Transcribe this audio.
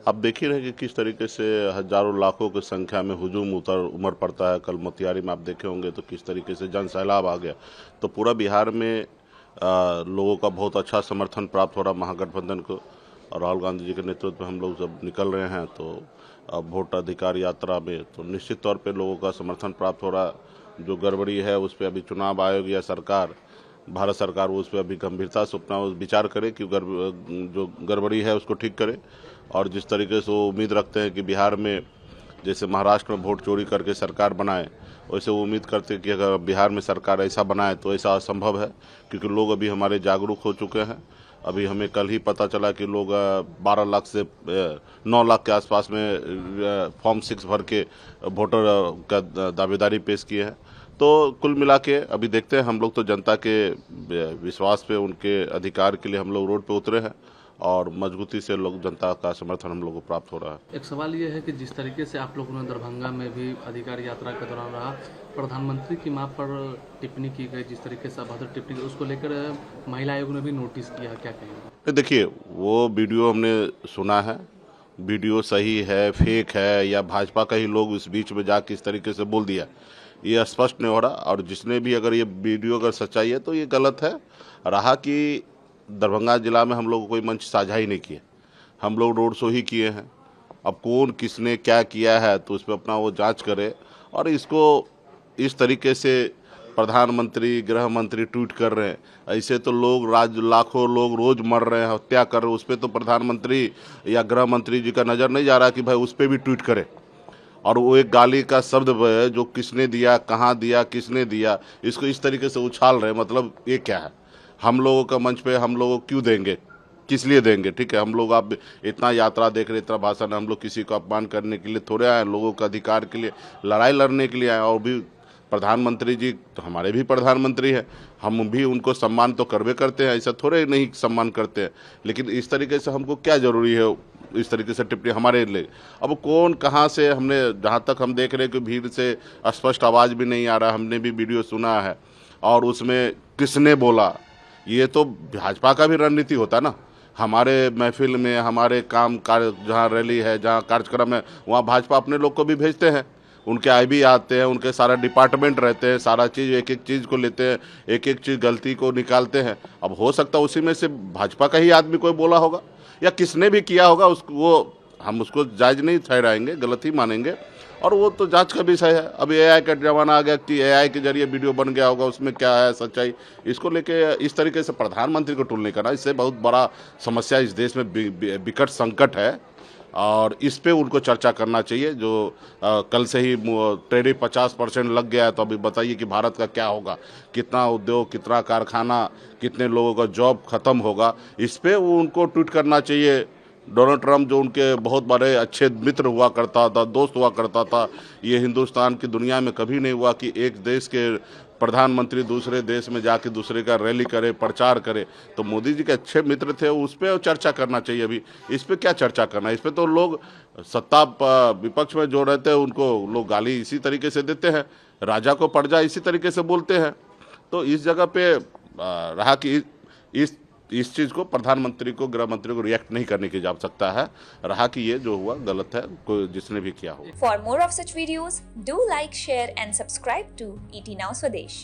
आप देख ही रहे कि किस तरीके से हजारों लाखों की संख्या में हुजूम उमड़ पड़ता है। कल मोतिहारी में आप देखे होंगे तो किस तरीके से जन सैलाब आ गया। तो पूरा बिहार में लोगों का बहुत अच्छा समर्थन प्राप्त हो रहा महागठबंधन को, और राहुल गांधी जी के नेतृत्व में हम लोग जब निकल रहे हैं तो वोट अधिकार यात्रा में तो निश्चित तौर पे लोगों का समर्थन प्राप्त हो रहा। जो गड़बड़ी है उस पर अभी चुनाव आयोग या सरकार, भारत सरकार उस पर अभी गंभीरता से अपना विचार करे कि जो गड़बड़ी है उसको ठीक करे। और जिस तरीके से वो उम्मीद रखते हैं कि बिहार में जैसे महाराष्ट्र में वोट चोरी करके सरकार बनाए, वैसे वो उम्मीद करते हैं कि अगर बिहार में सरकार ऐसा बनाए तो ऐसा असंभव है, क्योंकि लोग अभी हमारे जागरूक हो चुके हैं। अभी हमें कल ही पता चला कि लोग 12 लाख से 9 लाख के आसपास में फॉर्म 6 भर के वोटर का दावेदारी पेश किए हैं। तो कुल मिला के अभी देखते हैं, हम लोग तो जनता के विश्वास पे, उनके अधिकार के लिए हम लोग रोड पे उतरे हैं और मजबूती से लोग जनता का समर्थन हम लोग को प्राप्त हो रहा है। एक सवाल ये है कि जिस तरीके से आप लोगों ने दरभंगा में भी अधिकार यात्रा के दौरान रहा, प्रधानमंत्री की मां पर टिप्पणी की गई, जिस तरीके से अभद्र टिप्पणी, उसको लेकर महिला आयोग ने भी नोटिस किया, क्या कहेंगे? देखिए, वो वीडियो हमने सुना है, वीडियो सही है फेक है या भाजपा का ही लोग इस बीच में जाके इस तरीके से बोल दिया, ये स्पष्ट नहीं हो रहा। और जिसने भी अगर ये वीडियो अगर सच्चाई है तो ये गलत है। रहा कि दरभंगा जिला में हम लोग कोई मंच साझा ही नहीं किए, हम लोग रोड शो ही किए हैं। अब कौन किसने क्या किया है तो उस पर अपना वो जांच करे। और इसको इस तरीके से प्रधानमंत्री गृह मंत्री ट्वीट कर रहे हैं, ऐसे तो लोग लाखों लोग रोज मर रहे हैं, हत्या कर रहे हैं, उस पर तो प्रधानमंत्री या गृह मंत्री जी का नज़र नहीं जा रहा कि भाई उस पर भी ट्वीट करे। और वो एक गाली का शब्द है जो किसने दिया, कहाँ दिया, किसने दिया, इसको इस तरीके से उछाल रहे हैं। मतलब ये क्या है? हम लोगों का मंच पे हम लोगों को क्यों देंगे, किस लिए देंगे? ठीक है, हम लोग आप इतना यात्रा देख रहे, इतना भाषण, हम लोग किसी को अपमान करने के लिए थोड़े आए, लोगों का अधिकार के लिए लड़ाई लड़ने के लिए आए। और भी प्रधानमंत्री जी तो हमारे भी प्रधानमंत्री हैं, हम भी उनको सम्मान तो करवे करते हैं, ऐसा थोड़े नहीं सम्मान करते हैं। लेकिन इस तरीके से हमको क्या ज़रूरी है इस तरीके से टिप्पणी हमारे लिए? अब कौन कहाँ से, हमने जहाँ तक हम देख रहे हैं कि भीड़ से स्पष्ट आवाज़ भी नहीं आ रहा, हमने भी वीडियो सुना है। और उसमें किसने बोला, ये तो भाजपा का भी रणनीति होता है ना। हमारे महफिल में, हमारे काम कार्य जहाँ रैली है, जहाँ कार्यक्रम है, वहाँ भाजपा अपने लोग को भी भेजते हैं, उनके आईबी आते हैं, उनके सारा डिपार्टमेंट रहते हैं, सारा चीज़ एक एक चीज़ को लेते हैं, एक एक चीज़ गलती को निकालते हैं। अब हो सकता है उसी में से भाजपा का ही आदमी कोई बोला होगा या किसने भी किया होगा, उसको वो हम उसको जायज़ नहीं ठहराएंगे, गलत ही मानेंगे। और वो तो जांच का विषय है। अब एआई का जमाना आ गया कि एआई के जरिए वीडियो बन गया होगा, उसमें क्या है सच्चाई, इसको लेके इस तरीके से प्रधानमंत्री को टूल नहीं करना, इससे बहुत बड़ा समस्या इस देश में विकट संकट है। और इस पे उनको चर्चा करना चाहिए। जो कल से ही टैरिफ 50% लग गया है, तो अभी बताइए कि भारत का क्या होगा, कितना उद्योग, कितना कारखाना, कितने लोगों का जॉब खत्म होगा। इस पे उनको ट्वीट करना चाहिए। डोनाल्ड ट्रंप जो उनके बहुत बड़े अच्छे मित्र हुआ करता था, दोस्त हुआ करता था, ये हिंदुस्तान की दुनिया में कभी नहीं हुआ कि एक देश के प्रधानमंत्री दूसरे देश में जाके दूसरे का रैली करे, प्रचार करे। तो मोदी जी के अच्छे मित्र थे, उस पर चर्चा करना चाहिए। अभी इस पे क्या चर्चा करना है? इस पे तो लोग सत्ता विपक्ष में जो रहते हैं उनको लोग गाली इसी तरीके से देते हैं, राजा को प्रजा इसी तरीके से बोलते हैं। तो इस जगह पे रहा कि इस चीज़ को प्रधानमंत्री को, गृह मंत्री को रिएक्ट नहीं करने की आवश्यकता है। रहा कि ये जो हुआ गलत है, कोई जिसने भी किया हो। For more of such videos, do like, share and subscribe to ET Now Swadesh.